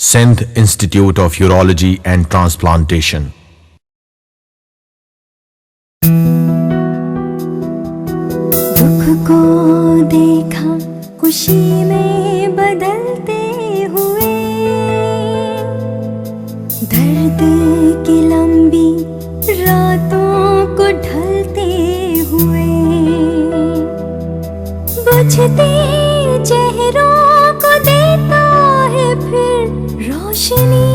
Sindh Institute of Urology and Transplantation. दुख को देखा खुशी में बदलते हुए, दर्द की लंबी रातों को ढलते हुए, बुझते चेहरों को देता है फिर रोशनी,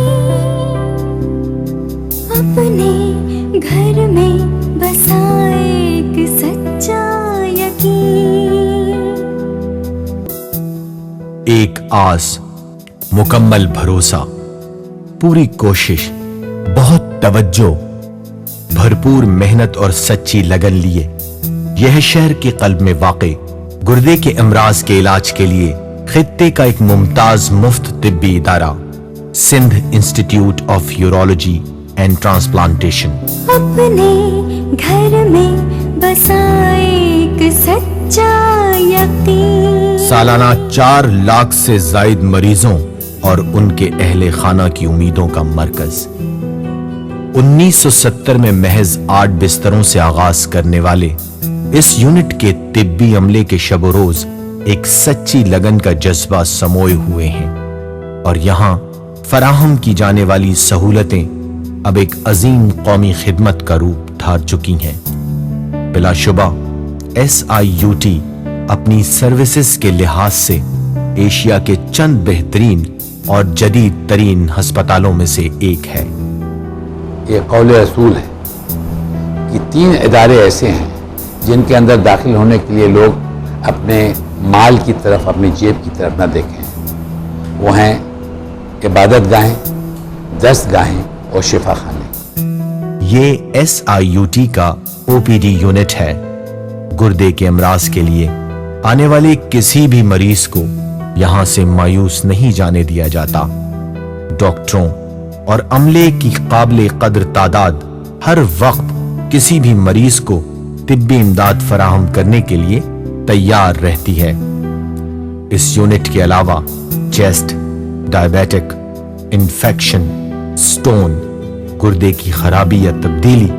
अपने घर में बसा एक सच्चा यकीन। एक आस, मुकम्मल भरोसा, पूरी कोशिश, बहुत तवज्जो, भरपूर मेहनत और सच्ची लगन लिए यह शहर के कल्ब में वाक़े गुर्दे के अमराज के इलाज के लिए खित्ते का एक मुमताज मुफ्त तिब्बी इदारा Sindh institute of urology and transplantation अपने घर में बसा एक सच्चा यकीन। सालाना 4 लाख से जायद मरीजों और उनके अहले खाना की उम्मीदों का मरकज। 1970 में महज 8 बिस्तरों से आगाज करने वाले इस यूनिट के तिब्बी अमले के शब रोज एक सच्ची लगन का जज्बा समोए हुए हैं और यहाँ फराहम की जाने वाली सहूलतें अब एक अजीम कौमी खिदमत का रूप धार चुकी हैं। बिलाशुबा SIUT अपनी सर्विसेज के लिहाज से एशिया के चंद बेहतरीन और जदीद तरीन अस्पतालों में से एक है। ये कौल रसूल है कि 3 इदारे ऐसे हैं जिनके अंदर दाखिल होने के लिए लोग अपने माल की तरफ, अपनी जेब की तरफ न देखें। वो हैं इबादत गाहें, दस्त गाहें और शिफा खाने। ये SIUT का OPD यूनिट है। गुर्दे के अमराज के लिए आने वाले किसी भी मरीज को यहां से मायूस नहीं जाने दिया जाता। डॉक्टरों और अमले की काबिल कदर तादाद हर वक्त किसी भी मरीज को तिब्बी इमदाद फराहम करने के लिए तैयार रहती है। इस यूनिट के अलावा चेस्ट, डायबिटिक, इन्फेक्शन, स्टोन, गुर्दे की खराबी या तब्दीली,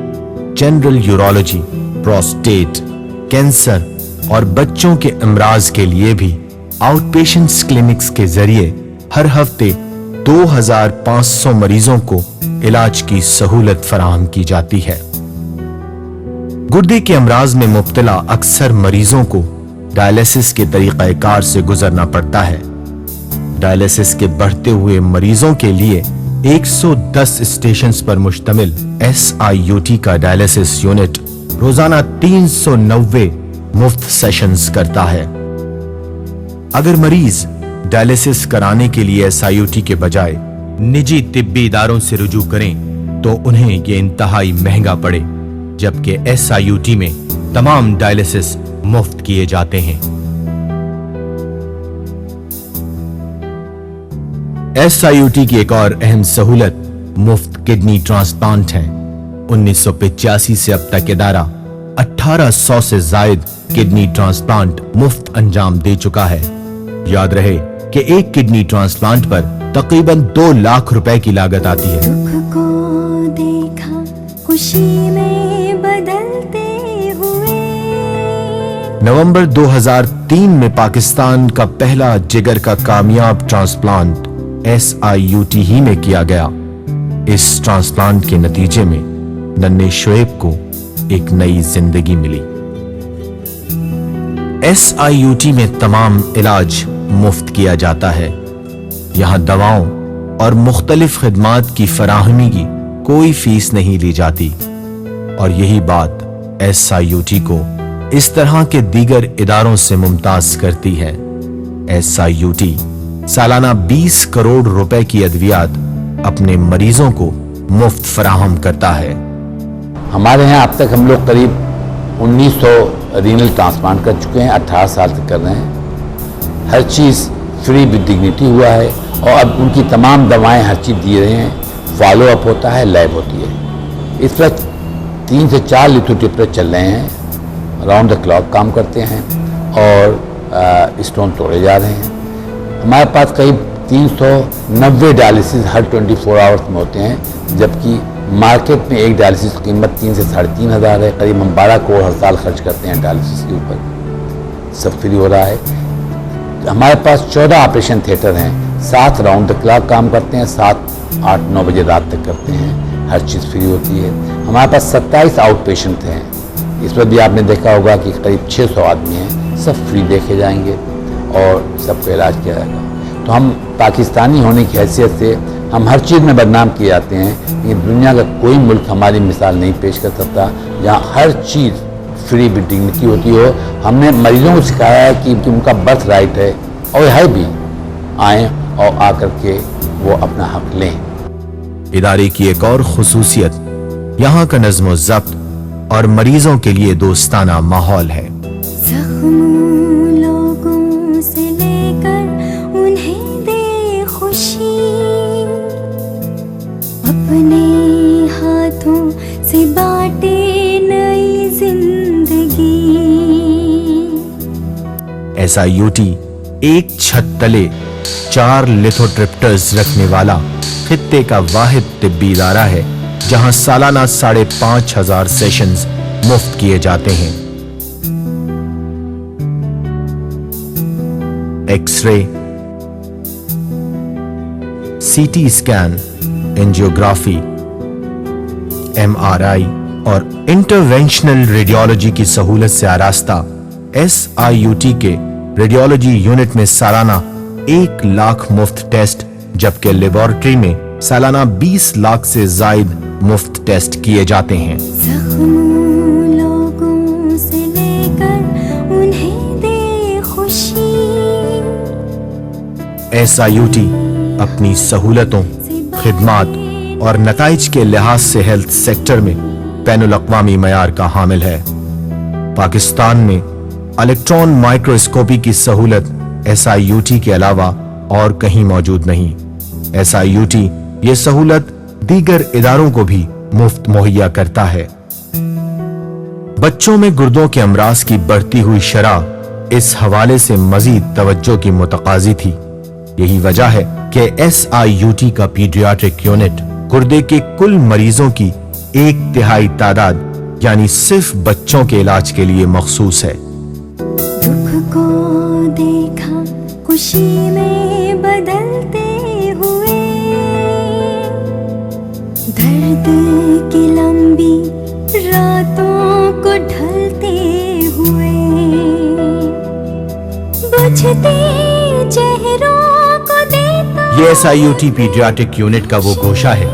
जनरल यूरोलॉजी, प्रोस्टेट, कैंसर और बच्चों के अमराज के लिए भी आउटपेशेंट्स क्लिनिक्स के जरिए हर हफ्ते 2500 मरीजों को इलाज की सहूलत फराहम की जाती है। गुर्दे के अमराज में मुब्तला अक्सर मरीजों को डायलिसिस के तरीक़ाकार से गुजरना पड़ता है। डायलिसिस के बढ़ते हुए मरीजों के लिए 110 स्टेशंस पर मुश्तमिल SIUT का डायलिसिस यूनिट रोजाना 390 मुफ्त सेशंस करता है। अगर मरीज डायलिसिस कराने के लिए SIUT के बजाय निजी तिब्बी इदारों से रुजू करें तो उन्हें ये इंतहाई महंगा पड़े, जबकि SIUT में तमाम डायलिसिस मुफ्त किए जाते हैं। SIUT की एक और अहम सहूलत मुफ्त किडनी ट्रांसप्लांट है। 1985 से अब तक इदारा 1800 से जायद किडनी ट्रांसप्लांट मुफ्त अंजाम दे चुका है। याद रहे कि एक किडनी ट्रांसप्लांट पर तकरीबन 2 लाख रुपए की लागत आती है। दुख को देखा खुशी में बदलते हुए। नवंबर 2003 में पाकिस्तान का पहला जिगर का कामयाब ट्रांसप्लांट SIUT ही में किया गया। इस ट्रांसप्लांट के नतीजे में नन्हे शोएब को एक नई जिंदगी मिली। SIUT में तमाम इलाज मुफ्त किया जाता है। यहां दवाओं और मुख्तलिफ खिदमात की फराहमी की कोई फीस नहीं ली जाती और यही बात SIUT को इस तरह के दीगर इदारों से मुमताज करती है। SIUT सालाना 20 करोड़ रुपए की अद्वियात अपने मरीजों को मुफ्त फराहम करता है। हमारे यहाँ अब तक हम लोग करीब 1900 रीनल ट्रांसप्लांट कर चुके हैं, 18 साल तक कर रहे हैं। हर चीज़ फ्री विद डिग्निटी हुआ है और अब उनकी तमाम दवाएं हर चीज़ दिए रहे हैं। फॉलो अप होता है, लैब होती है। इस पर 3 से 4 लिथोट्रिप्टर चल रहे हैं, राउंड द क्लॉक काम करते हैं और स्टोन तोड़े जा रहे हैं। हमारे पास करीब 390 ڈائلسس ہر 24 آورس میں ہوتے ہیں، جبکہ مارکیٹ میں ایک ڈائلسس کی قیمت 3 سے 3,500 ہے. قریب ہم 12 کروڑ ہر سال خرچ کرتے ہیں ڈائلسس کے اوپر. سب فری ہو رہا ہے. ہمارے پاس 14 آپریشن تھیٹر ہیں، 7 راؤنڈ دا کلاک کام کرتے ہیں، 7 8 9 بجے رات تک کرتے ہیں. ہر چیز فری ہوتی ہے. ہمارے پاس 27 آؤٹ پیشنٹ ہیں. اس میں بھی آپ نے دیکھا ہوگا کہ قریب 600 آدمی ہیں. سب فری دیکھے جائیں گے اور سب کا علاج کیا جائے گا. تو ہم پاکستانی ہونے کی حیثیت سے ہم ہر چیز میں بدنام کیے جاتے ہیں، لیکن دنیا کا کوئی ملک ہماری مثال نہیں پیش کر سکتا جہاں ہر چیز فری ود ڈگنیٹی ہوتی ہو. ہم نے مریضوں کو سکھایا ہے کہ ان کا برتھ رائٹ ہے، اور ہے بھی، آئیں اور آ کر کے وہ اپنا حق لیں. ادارے کی ایک اور خصوصیت یہاں کا نظم و ضبط اور مریضوں کے لیے دوستانہ ماحول ہے. زخموں لوگوں سے لے کر انہیں دے خوشی، اپنے ہاتھوں سے بانٹے نئی زندگی. SIUT ایک چھت تلے 4 لیتھوٹرپٹرز رکھنے والا خطے کا واحد طبی ادارہ ہے جہاں سالانہ 5,500 سیشنز مفت کیے جاتے ہیں. X ray, CT scan, angiography, MRI اور انٹرونشنل ریڈیولوجی کی سہولت سے آراستہ SIUT کے ریڈیولوجی یونٹ میں سالانہ 1 لاکھ مفت ٹیسٹ، جبکہ لیبارٹری میں سالانہ 20 لاکھ سے زائد مفت ٹیسٹ کیے جاتے ہیں. زخموں لوگوں سے لے کر انہیں دے خوشی. SIUT اپنی سہولتوں، خدمات اور نتائج کے لحاظ سے ہیلتھ سیکٹر میں بین الاقوامی معیار کا حامل ہے. پاکستان میں الیکٹران مائکروسکوپی کی سہولت SIUT کے علاوہ اور کہیں موجود نہیں. SIUT یہ سہولت دیگر اداروں کو بھی مفت مہیا کرتا ہے. بچوں میں گردوں کے امراض کی بڑھتی ہوئی شرح اس حوالے سے مزید توجہ کی متقاضی تھی. یہی وجہ ہے کہ SIUT کا پیڈیاٹرک یونٹ گردے کے کل مریضوں کی 1/3 تعداد یعنی صرف بچوں کے علاج کے لیے مخصوص ہے. دکھ کو دیکھا خوشی میں بدلتے ہوئے، درد کی لمبی راتوں کو ڈھلتے ہوئے، بجھتے چہروں کو دیتا. یہ SIUT پیڈیاٹرک یونٹ کا وہ گوشہ ہے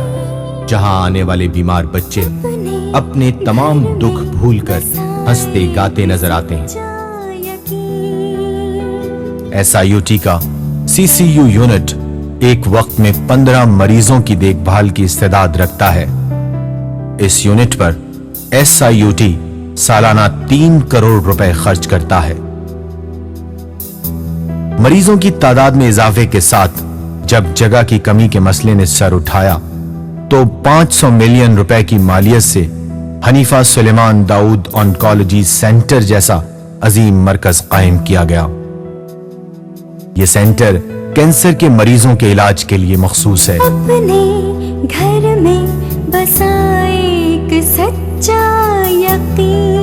جہاں آنے والے بیمار بچے اپنے تمام دکھ بھول کر ہنستے گاتے نظر آتے ہیں. SIUT کا CCU یونٹ ایک وقت میں 15 مریضوں کی دیکھ بھال کی استعداد رکھتا ہے. اس یونٹ پر SIUT سالانہ 3 کروڑ روپے خرچ کرتا ہے. مریضوں کی تعداد میں اضافے کے ساتھ جب جگہ کی کمی کے مسئلے نے سر اٹھایا تو 500 ملین روپے کی مالیت سے حنیفہ سلیمان داؤد آنکولوجی سینٹر جیسا عظیم مرکز قائم کیا گیا. یہ سینٹر کینسر کے مریضوں کے علاج کے لیے مخصوص ہے. اپنے گھر میں بسا ایک سچا یقین.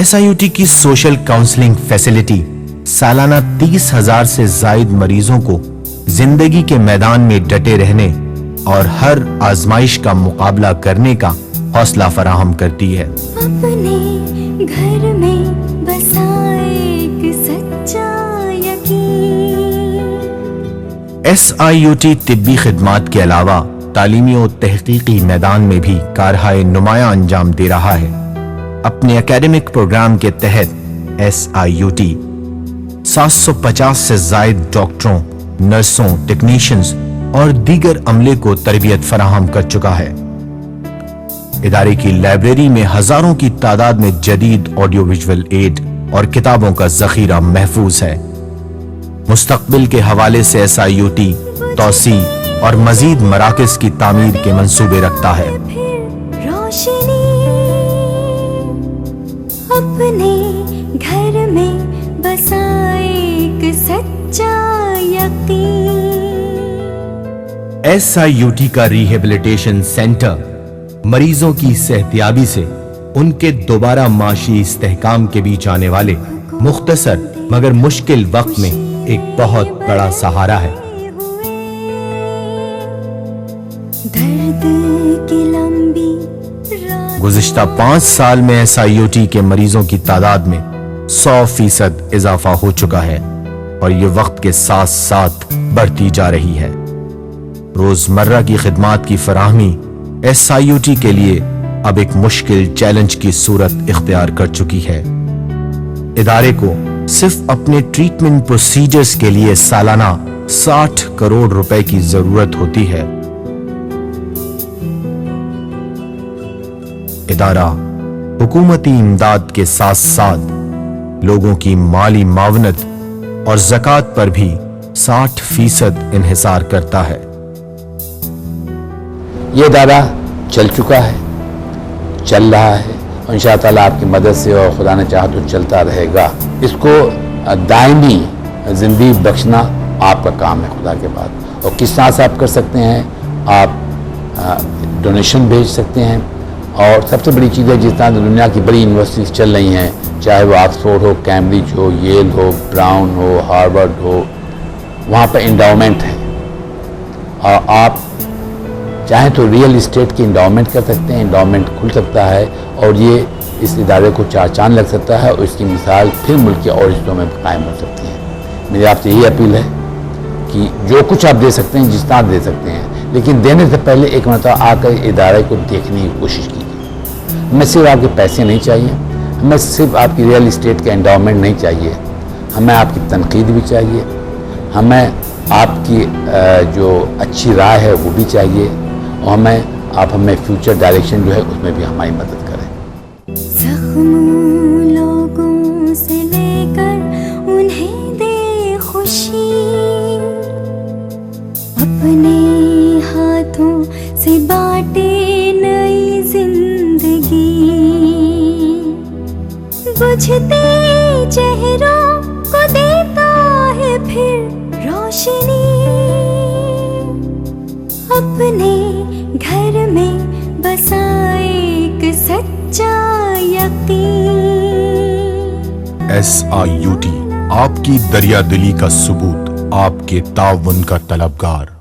SIUT کی سوشل کاؤنسلنگ فیسلٹی سالانہ 30,000 سے زائد مریضوں کو زندگی کے میدان میں ڈٹے رہنے اور ہر آزمائش کا مقابلہ کرنے کا حوصلہ فراہم کرتی ہے. اپنے گھر میں بسا ایک سچا یقین. SIUT طبی خدمات کے علاوہ تعلیمی و تحقیقی میدان میں بھی کارہائے نمایاں انجام دے رہا ہے. اپنے اکیڈمک پروگرام کے تحت SIUT 750 سے زائد ڈاکٹروں، نرسوں، ٹیکنیشینز اور دیگر عملے کو تربیت فراہم کر چکا ہے. ادارے کی لائبریری میں ہزاروں کی تعداد میں جدید آڈیو ویژول ایڈ اور کتابوں کا ذخیرہ محفوظ ہے. مستقبل کے حوالے سے SIUT توسیع اور مزید مراکز کی تعمیر کے منصوبے رکھتا ہے. پھر روشنی اپنے گھر میں بسا ایک SIUT का रिहेबिलिटेशन सेंटर मरीजों की सेहतियाबी से उनके दोबारा माशी इस्तेहकाम के बीच आने वाले मुख्तसर मगर मुश्किल वक्त में एक बहुत बड़ा सहारा है। दर्द की लंबी रात गुज़िश्ता 5 साल में SIUT के मरीजों की तादाद में 100% इजाफा हो चुका है और ये वक्त के साथ साथ बढ़ती जा रही है। रोजमर्रा की खिदमात की फराहमी SIUT के लिए अब एक मुश्किल चैलेंज की सूरत इख्तियार कर चुकी है। इदारे को सिर्फ अपने ट्रीटमेंट प्रोसीजर्स के लिए सालाना 60 करोड़ रुपए की जरूरत होती है। इदारा हुकूमती इमदाद के साथ साथ लोगों की माली मावनत और ज़कात पर भी 60% इन्हिसार करता है। ये इदारा चल चुका है, चल रहा है और इंशाअल्लाह ताला आपकी मदद से और खुदा ने चाहा तो चलता रहेगा। इसको दायमी ज़िंदगी बख्शना आपका काम है खुदा के बाद। और किस तरह से आप कर सकते हैं, आप डोनेशन भेज सकते हैं। और सबसे बड़ी चीज़ है, जिस तरह दुनिया की बड़ी यूनिवर्सिटीज़ चल रही हैं, चाहे वो ऑक्सफोर्ड हो, कैम्ब्रिज हो, येल हो, ब्राउन हो, हार्वर्ड हो, वहाँ पर इंडाउमेंट है। और आप चाहें तो रियल इस्टेट की इंडाउमेंट कर सकते हैं, इंडाउमेंट खुल सकता है और ये इस इदारे को चार चांद लग सकता है और इसकी मिसाल फिर मुल्क के और हिस्सों में कायम हो सकती है। मेरी आपसे यही अपील है कि जो कुछ आप दे सकते हैं, जिस तरह दे सकते हैं, लेकिन देने से पहले एक मरतबा आकर इदारे को देखने की कोशिश कीजिए। हमें सिर्फ आपके पैसे नहीं चाहिए, हमें सिर्फ आपकी रियल इस्टेट का एंडाउमेंट नहीं चाहिए, हमें आपकी तनकीद भी चाहिए, हमें आपकी जो अच्छी राय है वो भी चाहिए और आप हमें फ्यूचर डायरेक्शन जो है उसमें भी हमारी मदद करें। जख्म लोगों से लेकर उन्हें दे खुशी, अपने हाथों से बांटे नई जिंदगी, बुझते चेहरों को देता है फिर रोशनी, अपने घर में बसा एक सच्चा यकीन। SIUT आपकी दरिया दिली का सबूत, आपके ताउन का तलबगार।